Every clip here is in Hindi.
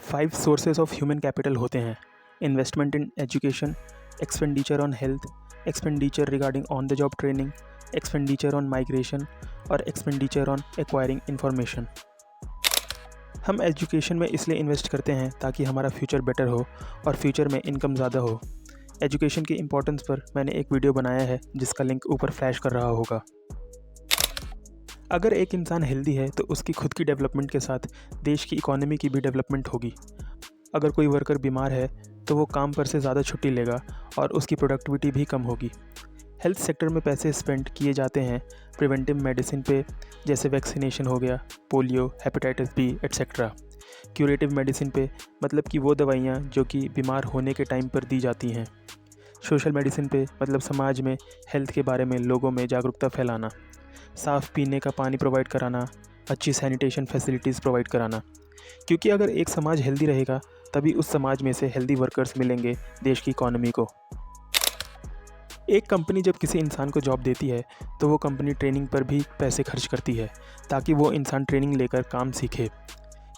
5 सोर्सेज ऑफ ह्यूमन कैपिटल होते हैं: investment in education, expenditure on health, expenditure regarding on the job training, expenditure on migration और एक्सपेंडिचर ऑन एक्वायरिंग इंफॉर्मेशन। हम एजुकेशन में इसलिए इन्वेस्ट करते हैं ताकि हमारा फ्यूचर बेटर हो और फ्यूचर में इनकम ज़्यादा हो। एजुकेशन की इम्पोर्टेंस पर मैंने एक वीडियो बनाया है जिसका लिंक ऊपर फ्लैश कर रहा होगा। अगर एक इंसान हेल्दी है तो उसकी खुद की डेवलपमेंट के साथ देश की इकोनॉमी की भी डेवलपमेंट होगी। अगर कोई वर्कर बीमार है तो वो काम पर से ज़्यादा छुट्टी लेगा और उसकी प्रोडक्टिविटी भी कम होगी। हेल्थ सेक्टर में पैसे स्पेंड किए जाते हैं प्रिवेंटिव मेडिसिन पे, जैसे वैक्सीनेशन हो गया, polio, hepatitis B etcetera. Curative medicine पे मतलब कि वो दवाइयाँ जो कि बीमार होने के टाइम पर दी जाती हैं। सोशल मेडिसिन पे मतलब समाज में हेल्थ के बारे में लोगों में जागरूकता फैलाना। साफ़ पीने का पानी प्रोवाइड कराना, अच्छी सैनिटेशन फैसिलिटीज़ प्रोवाइड कराना। क्योंकि अगर एक समाज हेल्दी रहेगा तभी उस समाज में से हेल्दी वर्कर्स मिलेंगे देश की इकोनॉमी को। एक कंपनी जब किसी इंसान को जॉब देती है तो वो कंपनी ट्रेनिंग पर भी पैसे खर्च करती है ताकि वो इंसान ट्रेनिंग लेकर काम सीखे।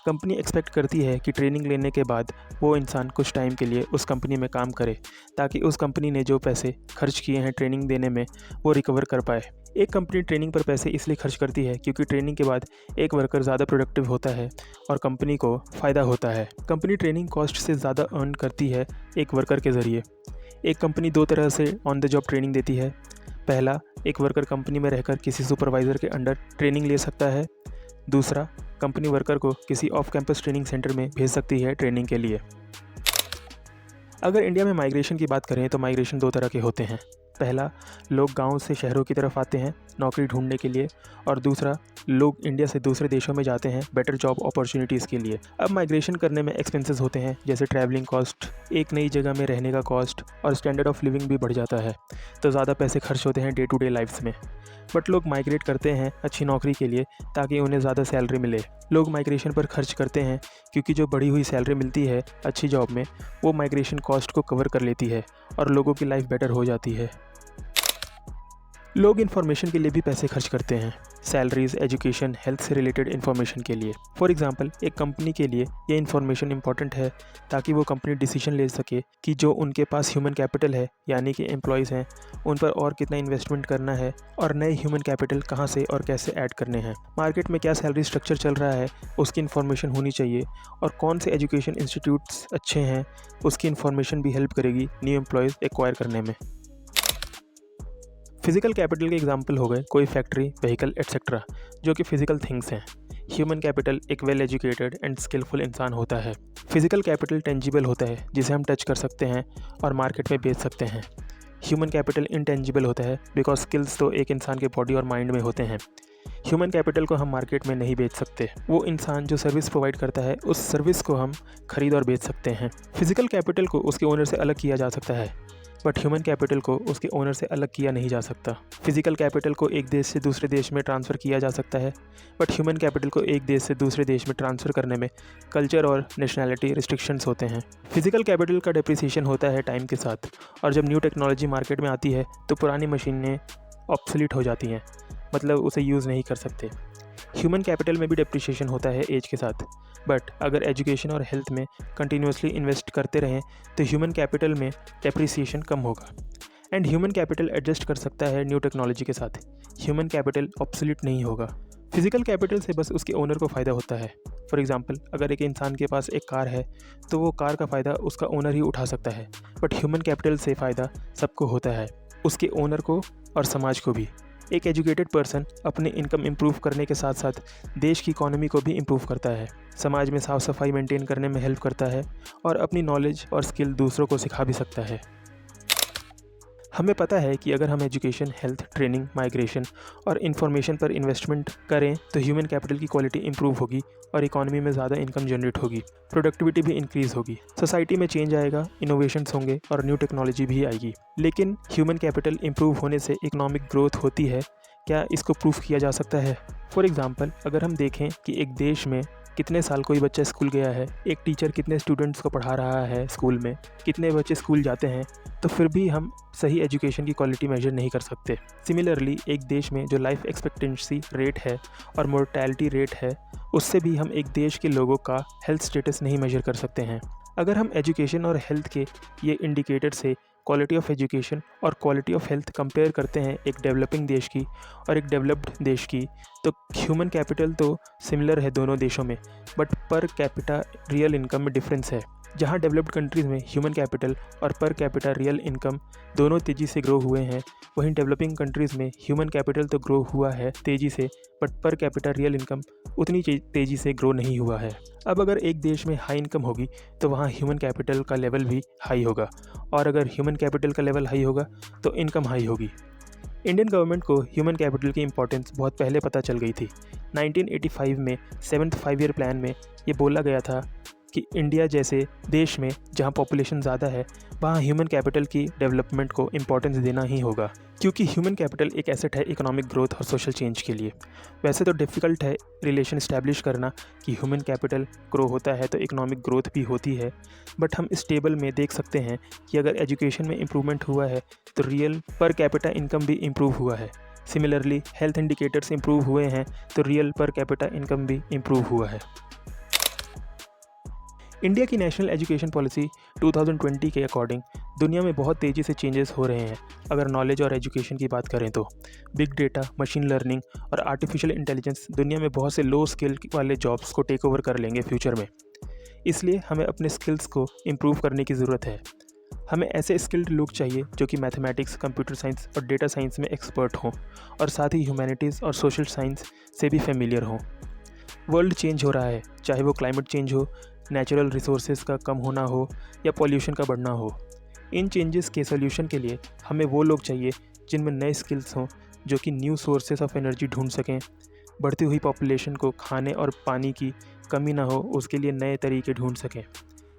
कंपनी एक्सपेक्ट करती है कि ट्रेनिंग लेने के बाद वो इंसान कुछ टाइम के लिए उस कंपनी में काम करे ताकि उस कंपनी ने जो पैसे खर्च किए हैं ट्रेनिंग देने में वो रिकवर कर पाए। एक कंपनी ट्रेनिंग पर पैसे इसलिए खर्च करती है क्योंकि ट्रेनिंग के बाद एक वर्कर ज़्यादा प्रोडक्टिव होता है और कंपनी को फ़ायदा होता है। कंपनी ट्रेनिंग कॉस्ट से ज़्यादा अर्न करती है एक वर्कर के ज़रिए। एक कंपनी दो तरह से ऑन द जॉब ट्रेनिंग देती है। पहला, एक वर्कर कंपनी में रहकर किसी सुपरवाइज़र के अंडर ट्रेनिंग ले सकता है। दूसरा, कंपनी वर्कर को किसी ऑफ कैंपस ट्रेनिंग सेंटर में भेज सकती है ट्रेनिंग के लिए। अगर इंडिया में माइग्रेशन की बात करें तो माइग्रेशन दो तरह के होते हैं। पहला, लोग गांव से शहरों की तरफ आते हैं नौकरी ढूंढने के लिए, और दूसरा, लोग इंडिया से दूसरे देशों में जाते हैं बेटर जॉब अपॉर्चुनिटीज़ के लिए। अब माइग्रेशन करने में एक्सपेंसेस होते हैं जैसे ट्रैवलिंग कॉस्ट, एक नई जगह में रहने का कॉस्ट, और स्टैंडर्ड ऑफ लिविंग भी बढ़ जाता है, तो ज़्यादा पैसे खर्च होते हैं डे टू डे लाइफ्स में। बट लोग माइग्रेट करते हैं अच्छी नौकरी के लिए ताकि उन्हें ज़्यादा सैलरी मिले। लोग माइग्रेशन पर खर्च करते हैं क्योंकि जो बढ़ी हुई सैलरी मिलती है अच्छी जॉब में वो माइग्रेशन कॉस्ट को कवर कर लेती है और लोगों की लाइफ बेटर हो जाती है। लोग इन्फॉर्मेशन के लिए भी पैसे खर्च करते हैं, सैलरीज, एजुकेशन, हेल्थ से रिलेटेड इन्फॉर्मेशन के लिए। फॉर एग्जांपल, एक कंपनी के लिए ये इन्फॉर्मेशन इंपॉर्टेंट है ताकि वो कंपनी डिसीजन ले सके कि जो उनके पास ह्यूमन कैपिटल है यानी कि एम्प्लॉयज़ हैं उन पर और कितना इन्वेस्टमेंट करना है और नए ह्यूमन कैपिटल कहाँ से और कैसे ऐड करने हैं। मार्केट में क्या सैलरी स्ट्रक्चर चल रहा है उसकी इन्फॉर्मेशन होनी चाहिए, और कौन से एजुकेशन इंस्टीट्यूट्स अच्छे हैं उसकी इन्फॉर्मेशन भी हेल्प करेगी न्यू एम्प्लॉयज़ एक्वायर करने में। फिजिकल कैपिटल के एग्जाम्पल हो गए कोई फैक्ट्री, व्हीकल एट्सेट्रा, जो कि फिजिकल थिंग्स हैं। ह्यूमन कैपिटल एक वेल एजुकेटेड एंड स्किलफुल इंसान होता है। फिजिकल कैपिटल टेंजिबल होता है जिसे हम टच कर सकते हैं और मार्केट में बेच सकते हैं। ह्यूमन कैपिटल इंटेंजिबल होता है बिकॉज स्किल्स तो एक इंसान के बॉडी और माइंड में होते हैं। ह्यूमन कैपिटल को हम मार्केट में नहीं बेच सकते, वो इंसान जो सर्विस प्रोवाइड करता है उस सर्विस को हम खरीद और बेच सकते हैं। फिजिकल कैपिटल को उसके ओनर से अलग किया जा सकता है, बट ह्यूमन कैपिटल को उसके ओनर से अलग किया नहीं जा सकता। फिजिकल कैपिटल को एक देश से दूसरे देश में ट्रांसफ़र किया जा सकता है, बट ह्यूमन कैपिटल को एक देश से दूसरे देश में ट्रांसफ़र करने में कल्चर और नेशनैलिटी रिस्ट्रिक्शंस होते हैं। फिजिकल कैपिटल का डेप्रिसिएशन होता है टाइम के साथ, और जब न्यू टेक्नोलॉजी मार्केट में आती है तो पुरानी मशीनें ऑब्सोलीट हो जाती हैं, मतलब उसे यूज़ नहीं कर सकते। ह्यूमन कैपिटल में भी डेप्रिसिएशन होता है एज के साथ, बट अगर एजुकेशन और हेल्थ में कंटिन्यूसली इन्वेस्ट करते रहें तो ह्यूमन कैपिटल में डेप्रिसिएशन कम होगा। एंड ह्यूमन कैपिटल एडजस्ट कर सकता है न्यू टेक्नोलॉजी के साथ, ह्यूमन कैपिटल ऑब्सोलीट नहीं होगा। फिजिकल कैपिटल से बस उसके ओनर को फ़ायदा होता है। फॉर एग्जांपल, अगर एक इंसान के पास एक कार है तो वो कार का फ़ायदा उसका ओनर ही उठा सकता है, बट ह्यूमन कैपिटल से फ़ायदा सबको होता है, उसके ओनर को और समाज को भी। एक एजुकेटेड पर्सन अपनी इनकम इम्प्रूव करने के साथ साथ देश की इकोनॉमी को भी इम्प्रूव करता है, समाज में साफ़ सफाई मेंटेन करने में हेल्प करता है और अपनी नॉलेज और स्किल दूसरों को सिखा भी सकता है। हमें पता है कि अगर हम एजुकेशन, हेल्थ, ट्रेनिंग, माइग्रेशन और इन्फॉर्मेशन पर इन्वेस्टमेंट करें तो ह्यूमन कैपिटल की क्वालिटी इंप्रूव होगी और इकोनॉमी में ज़्यादा इनकम जनरेट होगी, प्रोडक्टिविटी भी इंक्रीज़ होगी, सोसाइटी में चेंज आएगा, इनोवेशंस होंगे और न्यू टेक्नोलॉजी भी आएगी। लेकिन ह्यूमन कैपिटल इंप्रूव होने से इकोनॉमिक ग्रोथ होती है क्या, इसको प्रूफ किया जा सकता है? फॉर एग्ज़ाम्पल, अगर हम देखें कि एक देश में कितने साल कोई बच्चा स्कूल गया है, एक टीचर कितने स्टूडेंट्स को पढ़ा रहा है स्कूल में, कितने बच्चे स्कूल जाते हैं, तो फिर भी हम सही एजुकेशन की क्वालिटी मेजर नहीं कर सकते। सिमिलरली एक देश में जो लाइफ एक्सपेक्टेंसी रेट है और मोर्टेलिटी रेट है, उससे भी हम एक देश के लोगों का हेल्थ स्टेटस नहीं मेजर कर सकते हैं। अगर हम एजुकेशन और हेल्थ के ये इंडिकेटर से क्वालिटी ऑफ एजुकेशन और क्वालिटी ऑफ हेल्थ कंपेयर करते हैं एक डेवलपिंग देश की और एक डेवलप्ड देश की, तो ह्यूमन कैपिटल तो सिमिलर है दोनों देशों में, but per capita real income में डिफरेंस है। जहां डेवलप्ड कंट्रीज़ में ह्यूमन कैपिटल और पर कैपिटा रियल इनकम दोनों तेज़ी से ग्रो हुए हैं, वहीं डेवलपिंग कंट्रीज़ में ह्यूमन कैपिटल तो ग्रो हुआ है तेज़ी से, but per capita real income उतनी तेज़ी से ग्रो नहीं हुआ है। अब अगर एक देश में हाई इनकम होगी तो वहाँ ह्यूमन कैपिटल का लेवल भी हाई होगा, और अगर ह्यूमन कैपिटल का लेवल हाई होगा तो इनकम हाई होगी। इंडियन गवर्नमेंट को ह्यूमन कैपिटल की इंपॉर्टेंस बहुत पहले पता चल गई थी। 1985 में 7th 5-year प्लान में ये बोला गया था कि इंडिया जैसे देश में जहाँ पॉपुलेशन ज़्यादा है, वहाँ ह्यूमन कैपिटल की डेवलपमेंट को इम्पोर्टेंस देना ही होगा, क्योंकि ह्यूमन कैपिटल एक एसेट है इकोनॉमिक ग्रोथ और सोशल चेंज के लिए। वैसे तो डिफ़िकल्ट है रिलेशन इस्टेब्लिश करना कि ह्यूमन कैपिटल ग्रो होता है तो इकोनॉमिक ग्रोथ भी होती है, बट हम इस टेबल में देख सकते हैं कि अगर एजुकेशन में इम्प्रूवमेंट हुआ है तो रियल पर कैपिटा इनकम भी इम्प्रूव हुआ है। सिमिलरली हेल्थ इंडिकेटर्स इम्प्रूव हुए हैं तो रियल पर कैपिटा इनकम भी इम्प्रूव हुआ है। इंडिया की नेशनल एजुकेशन पॉलिसी 2020 के अकॉर्डिंग दुनिया में बहुत तेज़ी से चेंजेस हो रहे हैं। अगर नॉलेज और एजुकेशन की बात करें तो बिग डेटा, मशीन लर्निंग और आर्टिफिशियल इंटेलिजेंस दुनिया में बहुत से लो स्किल वाले जॉब्स को टेक ओवर कर लेंगे फ्यूचर में। इसलिए हमें अपने स्किल्स को इम्प्रूव करने की ज़रूरत है। हमें ऐसे स्किल्ड लोग चाहिए जो कि मैथमेटिक्स, कंप्यूटर साइंस और डेटा साइंस में एक्सपर्ट हों, और साथ ही ह्यूमैनिटीज़ और सोशल साइंस से भी फेमिलियर हों। वर्ल्ड चेंज हो रहा है, चाहे वो क्लाइमेट चेंज हो, नेचुरल रिसोर्सेज का कम होना हो या पॉल्यूशन का बढ़ना हो। इन चेंजेस के सोल्यूशन के लिए हमें वो लोग चाहिए जिनमें नए स्किल्स हों, जो कि न्यू सोर्सेज ऑफ एनर्जी ढूंढ सकें, बढ़ती हुई पॉपुलेशन को खाने और पानी की कमी ना हो उसके लिए नए तरीके ढूंढ सकें।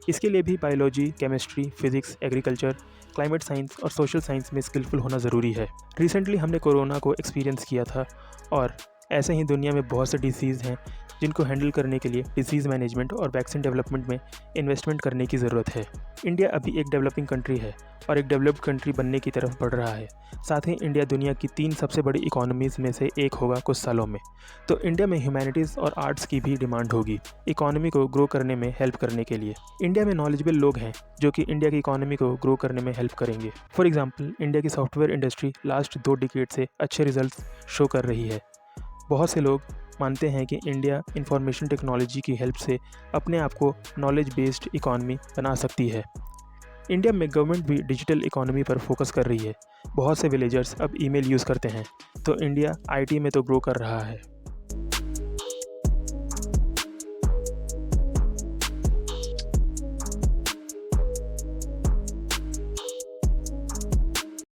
इसके लिए भी biology, chemistry, physics, agriculture, climate science और सोशल साइंस में स्किलफुल होना ज़रूरी है। रिसेंटली हमने कोरोना को एक्सपीरियंस किया था, और ऐसे ही दुनिया में बहुत से डिसीज़ हैं जिनको हैंडल करने के लिए डिसीज़ मैनेजमेंट और वैक्सीन डेवलपमेंट में इन्वेस्टमेंट करने की ज़रूरत है। इंडिया अभी एक डेवलपिंग कंट्री है और एक डेवलप्ड कंट्री बनने की तरफ बढ़ रहा है। साथ ही इंडिया दुनिया की 3 सबसे बड़ी इकोनॉमीज़ में से एक होगा कुछ सालों में। तो इंडिया में ह्यूमैनिटीज़ और आर्ट्स की भी डिमांड होगी इकोनॉमी को ग्रो करने में हेल्प करने के लिए। इंडिया में नॉलेजेबल लोग हैं जो कि इंडिया की इकोनॉमी को ग्रो करने में हेल्प करेंगे। फॉर एग्जाम्पल, इंडिया की सॉफ्टवेयर इंडस्ट्री लास्ट 2 डिकेड से अच्छे रिजल्ट शो कर रही है। बहुत से लोग मानते हैं कि इंडिया इंफॉर्मेशन टेक्नोलॉजी की हेल्प से अपने आप को नॉलेज बेस्ड इकॉनमी बना सकती है। इंडिया में गवर्नमेंट भी डिजिटल इकॉनमी पर फोकस कर रही है। बहुत से विलेजर्स अब ईमेल यूज़ करते हैं, तो इंडिया आईटी में तो ग्रो कर रहा है।